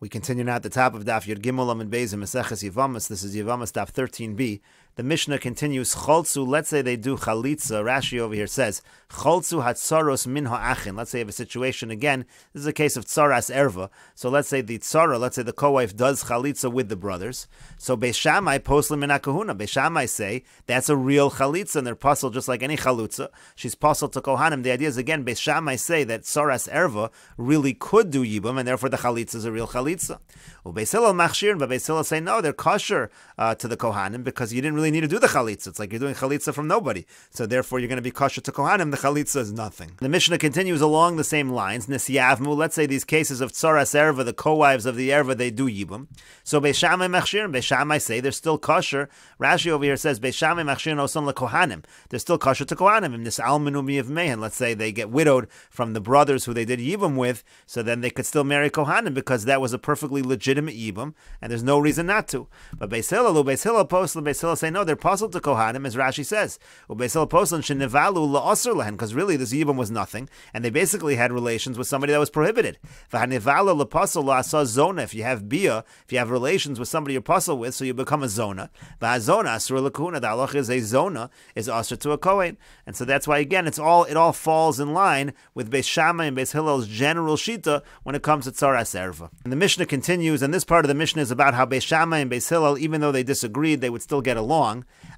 We continue now at the top of Daf Yomi and Beis in Meseches Yevamos. This is Yevamos Daf 13b. The Mishnah continues, Cholzu, let's say they do chalitza. Rashi over here says, Cholzu hatzaros min ha'achin. Let's say you have a situation, again, this is a case of tzaras erva. So let's say the tzara, let's say the co-wife does chalitza with the brothers. So Beis Shammai poslim min ha'kahuna. Beis Shammai say, that's a real chalitza, and they're puzzled just like any chalutza. She's puzzled to kohanim. The idea is, again, Beis Shammai say that tzaras erva really could do yibum, and therefore the chalitza is a real chalitza. Beis Hillel machshir, but Beis Hillel say, no, they're kosher to the kohanim, because you didn't really need to do the chalitza. It's like you're doing chalitza from nobody. So therefore you're going to be kosher to kohanim. The chalitza is nothing. The Mishnah continues along the same lines. Nisyavmu, let's say these cases of tzaras erva, the co-wives of the erva, they do yibum. So Beis Shammai machshir, Beis Shammai say they're still kosher. Rashi over here says, Beis Shammai machshir oson lekohanim. They're still kosher to kohanim. In this almenu miyav mehen, let's say they get widowed from the brothers who they did yibum with, so then they could still marry kohanim, because that was a perfectly legitimate yibum, and there's no reason not to. But Beis Hillel post, Beis Hillel say, no, they're puzzled to kohanim, as Rashi says. Beis Hillel post shenevalu la'asr lehen, because really this yibum was nothing, and they basically had relations with somebody that was prohibited. V'hanevalu la'pasel la'asa zona. If you have bia, if you have relations with somebody you're puzzled with, so you become a zona. V'hazona asur l'kuna. The halach is a zona is asur to a kohen, and so that's why again it all falls in line with Beis Shammai and Beis Hillel's general shita when it comes to tzaras erva. And the Mishnah continues, and this part of the Mishnah is about how Beis Shammai and Beis Hillel, even though they disagreed, they would still get along.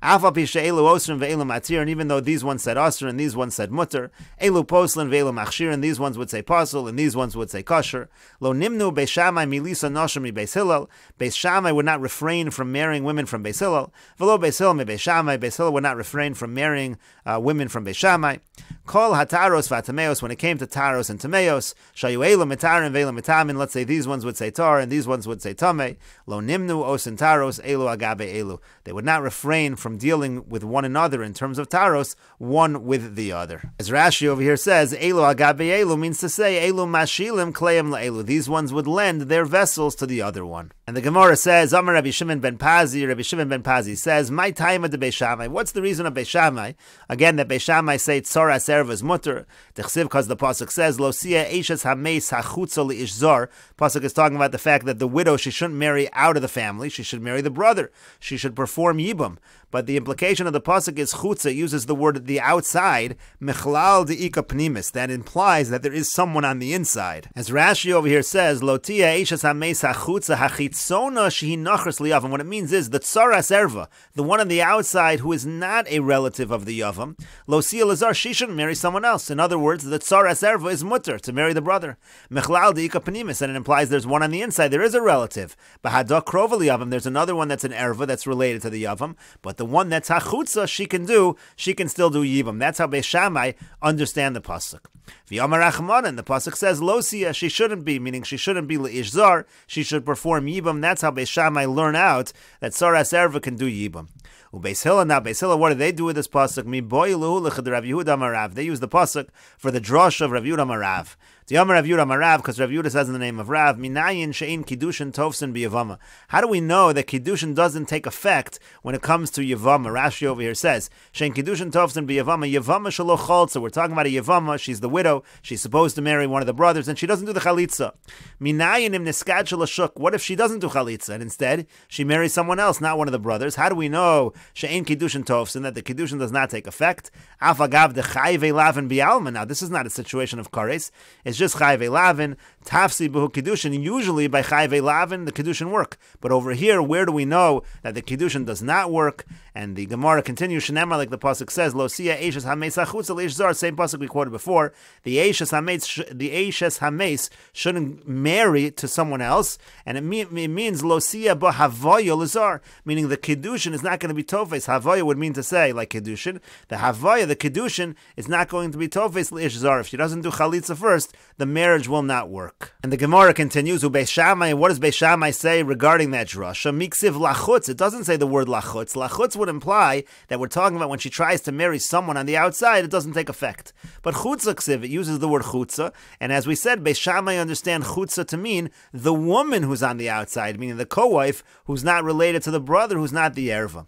And even though these ones said asr and these ones said mutter, elu poslin ve'elu machshir, and these ones would say pasul and these ones would say kosher. Lo nimnu Beis Shammai milisa noshim mi Beis Hillel. Beis Shammai would not refrain from marrying women from Beis Hillel. V'lo Beis Hillel mi Beis Shammai. Beis Hillel would not refrain from marrying women from Beis Shammai. Kol hataros v'atameos, when it came to taros and tameos, shayu elu mitarin ve'elu mitamin. Let's say these ones would say tar and these ones would say tameh. Lo nimnu osin taros elu agabe elu. They would not refrain from dealing with one another in terms of taros, one with the other. As Rashi over here says, elu agabe elu means to say elu mashilim kleim laelu. These ones would lend their vessels to the other one. And the Gemara says, Amar Rabbi Shimon ben Pazi, Rabbi Shimon ben Pazi says, my time of the Beis Shammai. What's the reason of Beis Shammai? Again, that Beis Shammai say tzaras erva is mutter. Because the pasuk says, Lo sia eishes hameis hachutza li'ish zar. Pasuk is talking about the fact that the widow, she shouldn't marry out of the family. She should marry the brother. She should perform yibum. But the implication of the pasuk is chutza. It uses the word the outside, mechlal de'ika pnimis. That implies that there is someone on the inside. As Rashi over here says, Lo tia eishes hameis hachutza hachitzona shehi nachras liyav. And what it means is the tzaras erva, the one on the outside who is not a relative of the yavam, lo sia lazar, she shouldn't marry someone else. In other words, the tzaras erva is mutter, to marry the brother. Mechlal de'ika pnimis, and it implies there's one on the inside. There is a relative. Bahadok krova liyavam, there's another one that's an erva that's related to the yavam, but the one that's hachutza, she can still do yibam. That's how Beis Shammai understand the pasuk. V'yamar Achmanan, the pasuk says losia, she shouldn't be, meaning she shouldn't be leish zar, she should perform yibam. That's how Beis Shammai learn out that tzaras erva can do yibam. Beis Hillel, now Beis Hillel, what do they do with this pasuk? Mi boilu l'chad Rav Yehuda Marav. They use the pasuk for the drosh of Rav Yehuda Marav. The Yom Rav Yehuda Marav, because Rav Yehuda says in the name of Rav, Minayin she'in kiddushin tovsin b'Yevama. How do we know that kiddushin doesn't take effect when it comes to Yevama? Rashi over here says, she'in kiddushin tovsin b'Yevama, Yevama shelo chaltza. We're talking about a Yevama. She's the widow. She's supposed to marry one of the brothers, and she doesn't do the chalitza. Minayin im niskad shel. What if she doesn't do chalitza, and instead she marries someone else, not one of the brothers? How do we know she'in kiddushin tovsin, that the kiddushin does not take effect? Afagav de chayve lavin bi'alma. Now this is not a situation of kares. It's just chayve lavin, tafsi b'hu kiddushin. Usually by chayve lavin the kiddushin work, but over here, where do we know that the kiddushin does not work? And the Gemara continues, shenemar, like the pasuk says, lo sia eishes hameis hachutza leish zar. Same pasuk we quoted before. The eishes hameis shouldn't marry to someone else, and it means lo sia b'havoya l'zar, meaning the kiddushin is not going to be tofes. Havoya would mean to say like kiddushin. The havoya, the kiddushin, is not going to be tofes leish zar. If she doesn't do chalitza first, the marriage will not work. And the Gemara continues, Beis Shammai, what does Beis Shammai say regarding that drasha? Miksiv lachutz. It doesn't say the word lachutz. Lachutz would imply that we're talking about when she tries to marry someone on the outside, it doesn't take effect. But chutza ksiv, it uses the word chutza, and as we said, Beis Shammai understand chutza to mean the woman who's on the outside, meaning the co-wife who's not related to the brother, who's not the erva.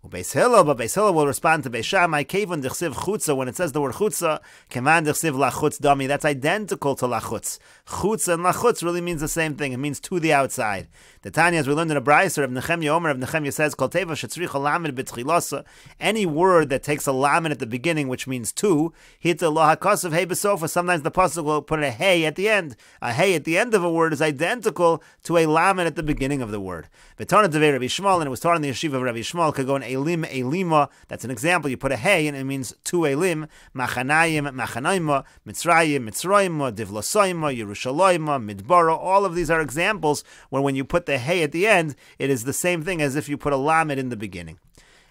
Beis Hillel will respond to Beis Shammai, Kevon d'chsiv chutza, when it says the word chutza, keman d'chsiv lachutz dami, that's identical to lachutz. chutz and lachutz really means the same thing. It means to the outside. The Tanya, as we learned in a brayser of Nechemya Omer, of Nechemya says, Kol teva shetzricha lamed b'tchilasa, any word that takes a lamed at the beginning, which means to, hita lo hakasav hey besofa, sometimes the pasuk will put a hey at the end. A hey at the end of a word is identical to a lamed at the beginning of the word. V'tana devei Rabbi Shmuel, and it was taught in the yeshiva of Rabbi Shmuel, could go in elim, elima, that's an example, you put a hey and it means to elim, machanayim, machanayma, mitzrayim, mitzrayim, divlosoyma, yerushalayma, midbara, all of these are examples where when you put the hey at the end, it is the same thing as if you put a lamed in the beginning.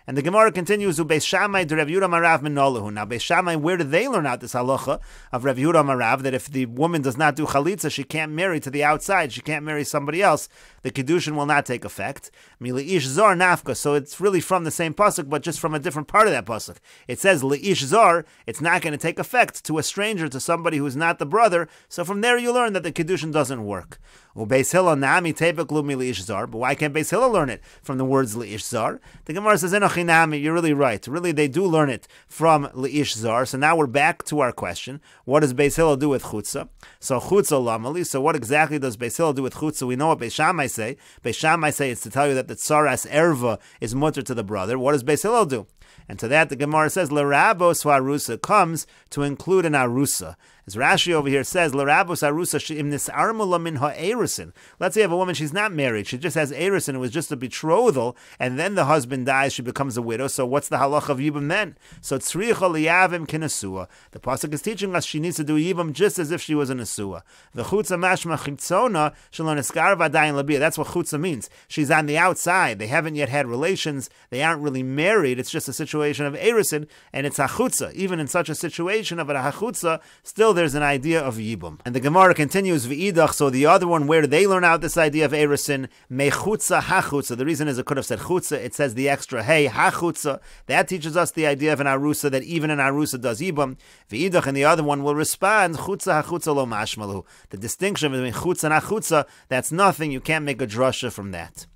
And the Gemara continues, Beis Shammai de Rav Yehuda Marav Menolahu. Now, Beis Shammai, where do they learn out this halacha of Rav Yehuda Marav, that if the woman does not do chalitza, she can't marry to the outside, she can't marry somebody else, the kedushin will not take effect. Mili'ish zar nafka, so it's really from the same pasuk, but just from a different part of that pasuk. It says li'ish zar, it's not going to take effect to a stranger, to somebody who's not the brother, so from there you learn that the kedushin doesn't work. Beis Hillel nami tepeklu mili'ish zar, but why can't Beis Hillel learn it from the words li'ish zar? The Gemara says, Enochinami, you're really right. Really, they do learn it from li'ish zar. So now we're back to our question. What does Beis Hillel do with chutza? So chutza lamali, so what exactly does Beis Hillel do with chutza? We know what Beis Shammai say. Beis Shammai say it's to tell you that the tsaras erva is mutter to the brother. What does Beis Hillel do? And to that the Gemara says, L'rabos arusa comes to include an arusa. As Rashi over here says, L'rabos arusa she'im nis'armula min ha'erusin. Let's say you have a woman, she's not married, she just has erusin, it was just a betrothal, and then the husband dies, she becomes a widow, so what's the halach of yibam then? So tzricha liyavim kinasua. The pasuk is teaching us she needs to do yibam just as if she was an asua. V'chutza mashma chitzona shalon eskar v'adayin labiyah. That's what chutza means. She's on the outside, they haven't yet had relations, they aren't really married, it's just a situation of erusin, and it's hachutza. Even in such a situation of a hachutza, still there's an idea of yibum. And the Gemara continues, v'idach, so the other one, where do they learn out this idea of erusin? Mechutza hachutza. The reason is it could have said chutza, it says the extra hey, hachutza. That teaches us the idea of an arusa, that even an arusa does yibum. V'idach, and the other one will respond, chutza hachutza lo mashmalu. The distinction between chutza and hachutza, that's nothing, you can't make a drasha from that.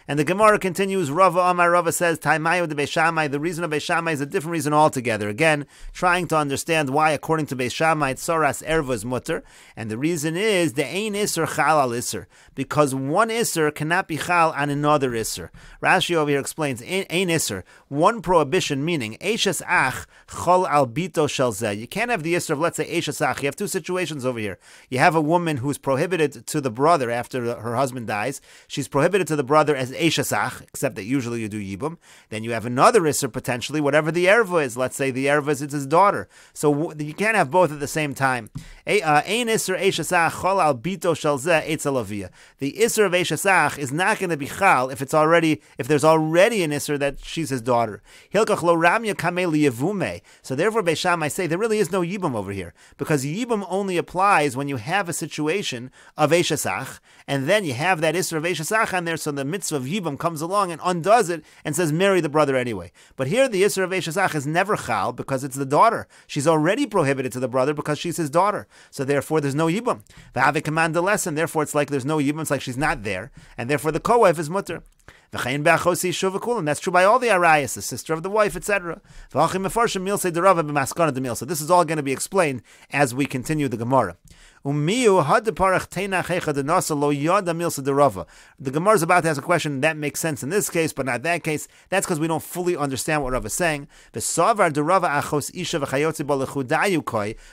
And the Gemara continues, Rava Amar Rava says, Taimayu de Beis Shammai, the reason of Beis Shammai is a different reason altogether. Again, trying to understand why, according to Beis Shammai, Tzoras Erva is mutter. And the reason is, the Ein Isser Chal al Isser. Because one Isser cannot be Chal on another Isser. Rashi over here explains, Ein Isser, one prohibition, meaning, Eishes Ach Chol al Bito Shel Zeh. You can't have the Isser of, let's say, Eishes Ach. You have two situations over here. You have a woman who's prohibited to the brother after her husband dies. She's prohibited to the brother as Eishasach, except that usually you do Yibum. Then you have another Isser, potentially, whatever the Erva is. Let's say the Erva is his daughter. So you can't have both at the same time. Ein Isser Eishasach Chol al Bito Shel Zeh Eitz Alavia. The Isser of Eishasach is not going to be Chal if there's already an Isser that she's his daughter. Hilkach lo Ramya Kamei Yevume. So therefore Beis Shammai say there really is no Yibum over here, because Yibum only applies when you have a situation of Eishasach, and then you have that Isser of Eishasach on there, so the mitzvah of Yibum comes along and undoes it and says marry the brother anyway. But here the Isser of Eishasach is never Chal because it's the daughter. She's already prohibited to the brother because she's his daughter. So therefore there's no Yibum. V'havik command the lesson, therefore it's like there's no Yibum, it's like she's not there, and therefore the co-wife is mutter. And that's true by all the arayas, the sister of the wife, etc. So this is all going to be explained as we continue the Gemara. The Gemara is about to ask a question that makes sense in this case, but not that case. That's because we don't fully understand what Rav is saying.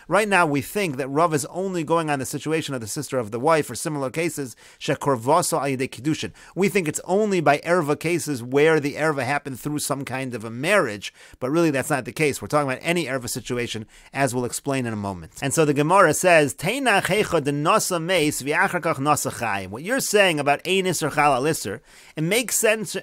Right now we think that Rav is only going on the situation of the sister of the wife or similar cases. We think it's only by erva cases where the erva happened through some kind of a marriage, but really that's not the case. We're talking about any erva situation, as we'll explain in a moment. And so the Gemara says, what you're saying about Ein Isser Chal al Isser, it makes sense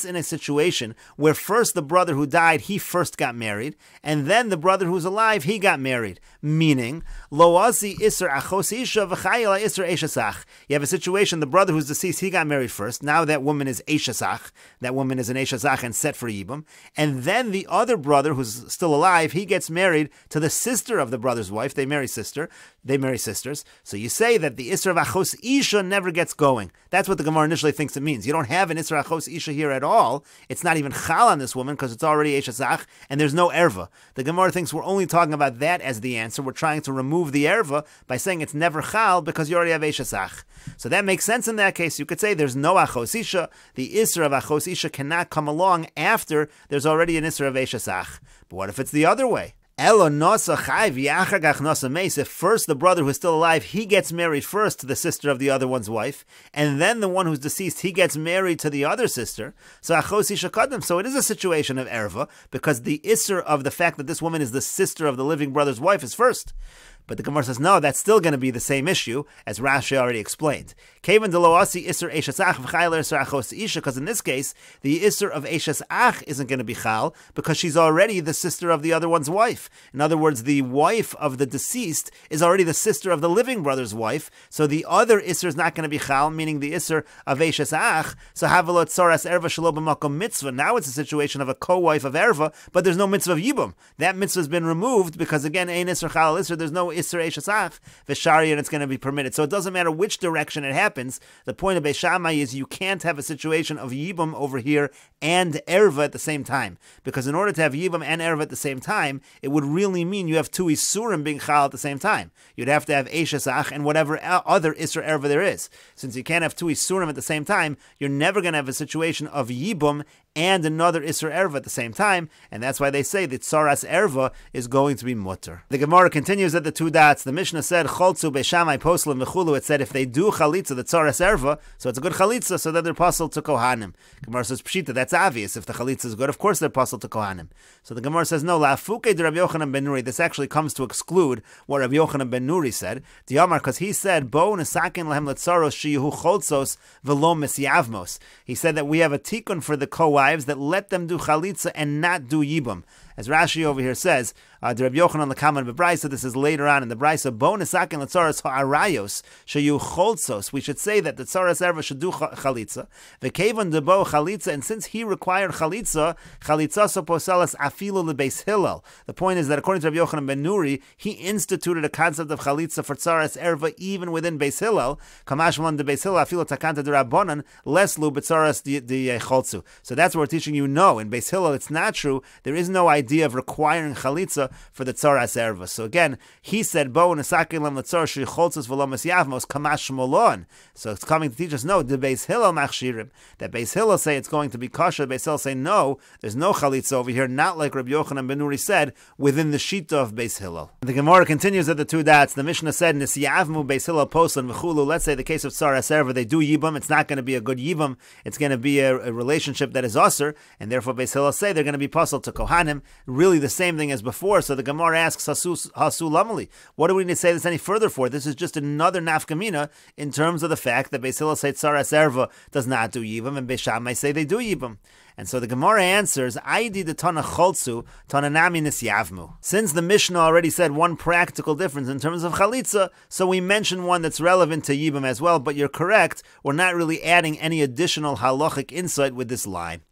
in a situation where first the brother who died, he first got married, and then the brother who's alive, he got married. Meaning, Lo Asi Isser Achos Isha V'chayel Isser Eishasach. You have a situation, the brother who's deceased, he got married first. Now that woman is Eishasach. That woman is an Eishasach and set for Yibum. And then the other brother who's still alive, he gets married to the sister of the brother's wife. They marry sister. they marry sisters. So you say that the Isra of Achos Isha never gets going. That's what the Gemara initially thinks it means. You don't have an Isra Achos Isha here at all. It's not even Chal on this woman because it's already Eshesach, and there's no Erva. The Gemara thinks we're only talking about that as the answer. We're trying to remove the Erva by saying it's never Chal because you already have Eshesach. So that makes sense in that case. You could say there's no Achos Isha. The Isra of Achos Isha cannot come along after there's already an Isra of Eshesach. But what if it's the other way? If first the brother who's still alive, he gets married first to the sister of the other one's wife, and then the one who's deceased, he gets married to the other sister, so Achos Isha Kadam. So it is a situation of Erva, because the Isser of the fact that this woman is the sister of the living brother's wife is first. But the Gemara says, no, that's still going to be the same issue, as Rashi already explained. Because in this case, the Isser of Eshes Ach isn't going to be Chal, because she's already the sister of the other one's wife. In other words, the wife of the deceased is already the sister of the living brother's wife, so the other Isser is not going to be Chal, meaning the Isser of Eshes Ach. So Havelot Tzoras Erva Shelo B'Makom Mitzvah. Now it's a situation of a co-wife of Erva, but there's no mitzvah of Yibum. That mitzvah has been removed, because again, Ein Isser Chal Isser, there's no Isser Eshesach, V'Shari, and it's going to be permitted. So it doesn't matter which direction it happens. The point of Beis Shammai is you can't have a situation of Yibum over here and Erva at the same time. Because in order to have Yibum and Erva at the same time, it would really mean you have two Isurim being Chal at the same time. You'd have to have Eshesach and whatever other Isra Erva there is. Since you can't have two Isurim at the same time, you're never going to have a situation of Yibum and another Isra Erva at the same time, and that's why they say that Tzoras Erva is going to be mutter. The Gemara continues at the two dots. The Mishnah said, Choltzu Beis Shammai Poslim V'chulu. It said if they do Chalitza, the Tzoras Erva, so it's a good Chalitza, so that they're puzzled to Kohanim. Gemara says, Pshita, that's obvious. If the Chalitza is good, of course they're puzzled to Kohanim. So the Gemara says, no, La'afuke de Rabbi Yochanan ben Nuri. This actually comes to exclude what Rabbi Yochanan ben Nuri said. Diamar, because he said, Bo Nesakin Lahem Letzaros Shihu Choltzos V'lo Mesyavmos. He said that we have a tikkun for the co-wives that let them do Chalitza and not do Yibum. As Rashi over here says, the Rabbi Yochanan the Kaman Bebraisa, this is later on in the Braisa, bonus akin l'tzaras ha'arayos shayu choltzos. We should say that the tzaras erva should do chalitza. V'kevan debo chalitza, and since he required chalitza, chalitza so poselas afilu lebeis Hillel. The point is that according to Rabbi Yochanan ben Nuri, he instituted a concept of chalitza for tzaras erva even within Beis Hillel. Kamash malan de Beis Hillel afilu takanta de rabbanan leslu betzaras de choltzu. So that's what we're teaching you. No, in Beis Hillel it's not true. There is no idea of requiring chalitza for the tzaras erva. So again, he said, "Bo nesakin lam letzar shi choltzos v'lo mesyavmos kamash molon." So it's coming to teach us, no, the Beis Hillel machshirim. That Beis Hillel say it's going to be kosher. Beis Hillel say no, there's no chalitza over here. Not like Rabbi Yochanan ben Nuri said within the shita of Beis Hillel. The Gemara continues at the two dots. The Mishnah said, "Nisyavmu Beis Hillel poslan v'chulu." Let's say the case of tzaras erva, they do yibam. It's not going to be a good yibam. It's going to be a relationship that is usher, and therefore Beis Hillel say they're going to be puzzled to kohanim. Really the same thing as before. So the Gemara asks, Hasu lamali. What do we need to say this any further for? This is just another nafkamina in terms of the fact that Beis Hillel say tzaras erva does not do yibam, and Beis Shammai say they do yibam. And so the Gemara answers, Aidi de Tana Choltzu, Tana Nami Nisyavmu. Since the Mishnah already said one practical difference in terms of Chalitza, so we mention one that's relevant to Yibam as well, but you're correct, we're not really adding any additional halachic insight with this line.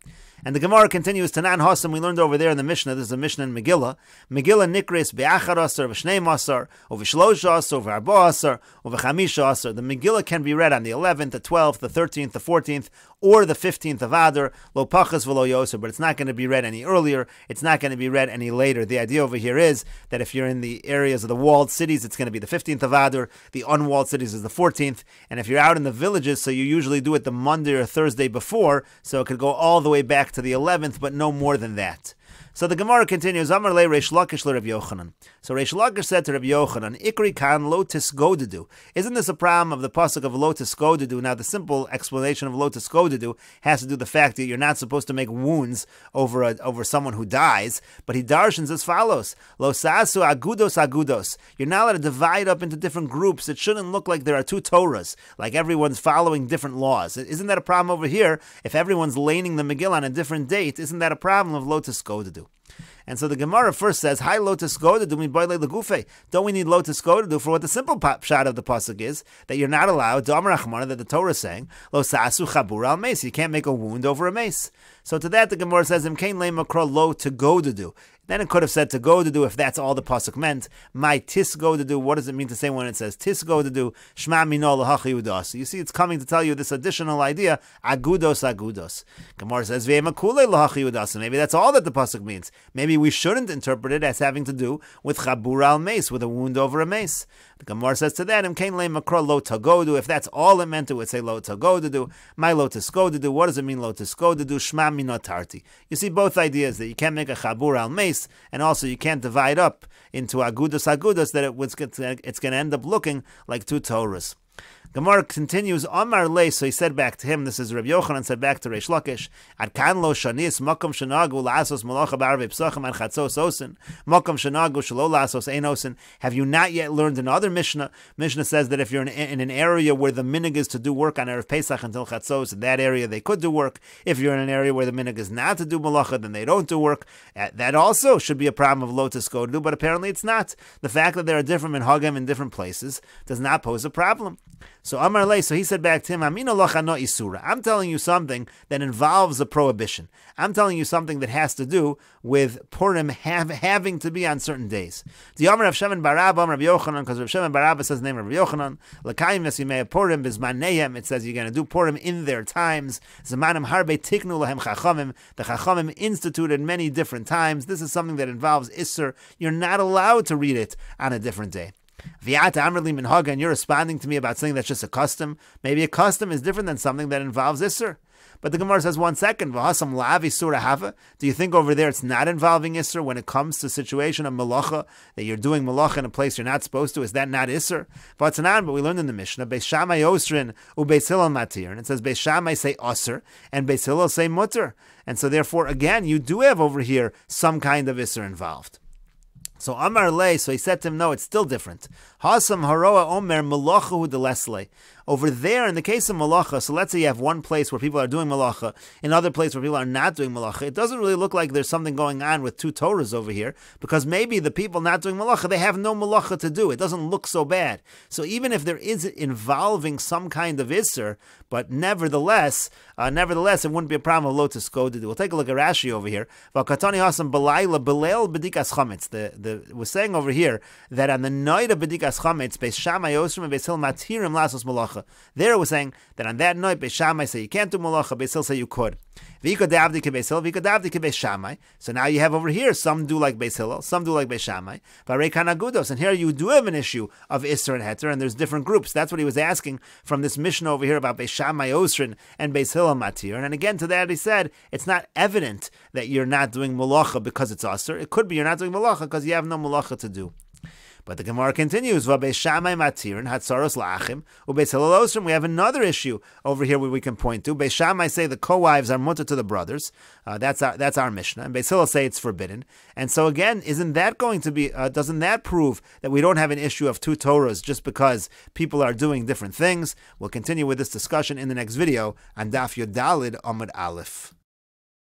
And the Gemara continues, Tanan Hossam, we learned over there in the Mishnah, this is a Mishnah in Megillah, Megillah Nikris be'achar asar, v'shnei asar, or v'shlosh asar, v'arba asar, or v'chamisha asar. The Megillah can be read on the 11th, the 12th, the 13th, the 14th, or the 15th of Adar, lo pachas v'lo yoser, but it's not going to be read any earlier, it's not going to be read any later. The idea over here is that if you're in the areas of the walled cities, it's going to be the 15th of Adar, the unwalled cities is the 14th, and if you're out in the villages, so you usually do it the Monday or Thursday before, so it could go all the way back to the 11th, but no more than that. So the Gemara continues, Amar le Reish Lakish le Rabbi Yochanan. So Reish Lakish said to Rabbi Yochanan, Ikri kan lo tisgodedu. Isn't this a problem of the pasuk of lo tisgodedu? Now the simple explanation of lo tisgodedu has to do with the fact that you're not supposed to make wounds over someone who dies, but he darshans as follows, Lo sasu agudos agudos. You're not allowed to divide up into different groups. It shouldn't look like there are two Torahs, like everyone's following different laws. Isn't that a problem over here? If everyone's laning the Megillah on a different date, isn't that a problem of lo tisgodedu? And so the Gemara first says, "Hi lotus godedu mi boile legufe." Don't we need lotus godedu for what the simple shot of the pasuk is that you're not allowed? Damar Achmana, that the Torah is saying, "Lo sasu chabur al mace." You can't make a wound over a mace. So to that the Gemara says, "Imkain le makro lo to godedu." Then it could have said to go to do if that's all the pasuk meant. My tis go to do. What does it mean to say when it says tis go to do? Shma mino lahachi udas. You see, it's coming to tell you this additional idea. Agudos agudos. Gemara says ve'emakule lahachi udas. Maybe that's all that the pasuk means. Maybe we shouldn't interpret it as having to do with chabur al mace, with a wound over a mace. The Gemara says to that, Imkain le makro lo tagodu. If that's all it meant, it would say lo tagodu. My lo tiskodu. What does it mean lo tiskodu? Shma minotarti. You see both ideas, that you can't make a chabur al mace, and also you can't divide up into agudos agudos, that it's going to end up looking like two Torahs. Gemara continues, Amar le, so he said back to him, this is Rabbi Yochanan said back to Reish Lakish, Ad kan lo shanis, makom shenagu la'asos malacha b'arvei psachim an chatzos osin, makom shenagu shelo la'asos ein osin. Have you not yet learned another Mishnah? Mishnah says that if you're in an area where the minhag is to do work on Erev Pesach until chatzos, in that area they could do work. If you're in an area where the minhag is not to do malacha, then they don't do work. That also should be a problem of lo tiskodu, but apparently it's not. The fact that there are different minhagim in different places does not pose a problem. So Amar Le, so he said back to him, Amina locha no isura. I'm telling you something that involves a prohibition. I'm telling you something that has to do with Purim having to be on certain days. The Amar Rav Shemen bar Abba, Rabbi Yochanan, because Rav Shemen bar Abba says the name of Rabbi Yochanan, L'kayim Yemei Purim bizmaneihem. It says you're going to do Purim in their times. Zamanim harbe tiknu lahem chachamim. The chachamim instituted many different times. This is something that involves Isser. You're not allowed to read it on a different day. And you're responding to me about something that's just a custom. Maybe a custom is different than something that involves Isser. But the Gemara says, 1 second, do you think over there it's not involving Isser when it comes to the situation of Malacha, that you're doing Malacha in a place you're not supposed to? Is that not Isser? But we learned in the Mishnah, Beis Shammai Osrin u Beis Hillel Matir. And it says, Beis Shammai say Osir, and Beis Hillel say Mutter. And so therefore, again, you do have over here some kind of Isser involved. So Amar Le, so he said to him, no, it's still different. Hasam haroa omer malachahu delesle. Over there, in the case of malacha, so let's say you have one place where people are doing malacha, another place where people are not doing malacha. It doesn't really look like there's something going on with two Torahs over here, because maybe the people not doing malacha, they have no malacha to do. It doesn't look so bad. So even if there is involving some kind of Isser, but nevertheless, it wouldn't be a problem of lo tisko to do. We'll take a look at Rashi over here. V'katani hasam belayla belel b'dikas chametz. We're saying over here that on the night of b'dikas chametz, Beis Shammai Osrim and Beis Hillel matirim lasos malacha. There it was saying that on that night, Beis Shammai say you can't do malacha, Beis Hillel say you could. So now you have over here, some do like Beis Hillel, some do like Beis Shammai. And here you do have an issue of Isser and Heter, and there's different groups. That's what he was asking from this Mishnah over here about Beis Shammai Osrin and Beis Hillel Matir. And again, to that he said, it's not evident that you're not doing malacha because it's Asr. It could be you're not doing malacha because you have no malacha to do. But the Gemara continues, Beis Shammai Matir and Hatzaros La'achim, Beis Hillel Osrim. We have another issue over here where we can point to. Beis Shammai say the co-wives are mutter to the brothers. That's our Mishnah. And Beis Hillel say it's forbidden. And so again, isn't that going to be? Doesn't that prove that we don't have an issue of two Torahs just because people are doing different things? We'll continue with this discussion in the next video on Daf Yodalid Amud Aleph.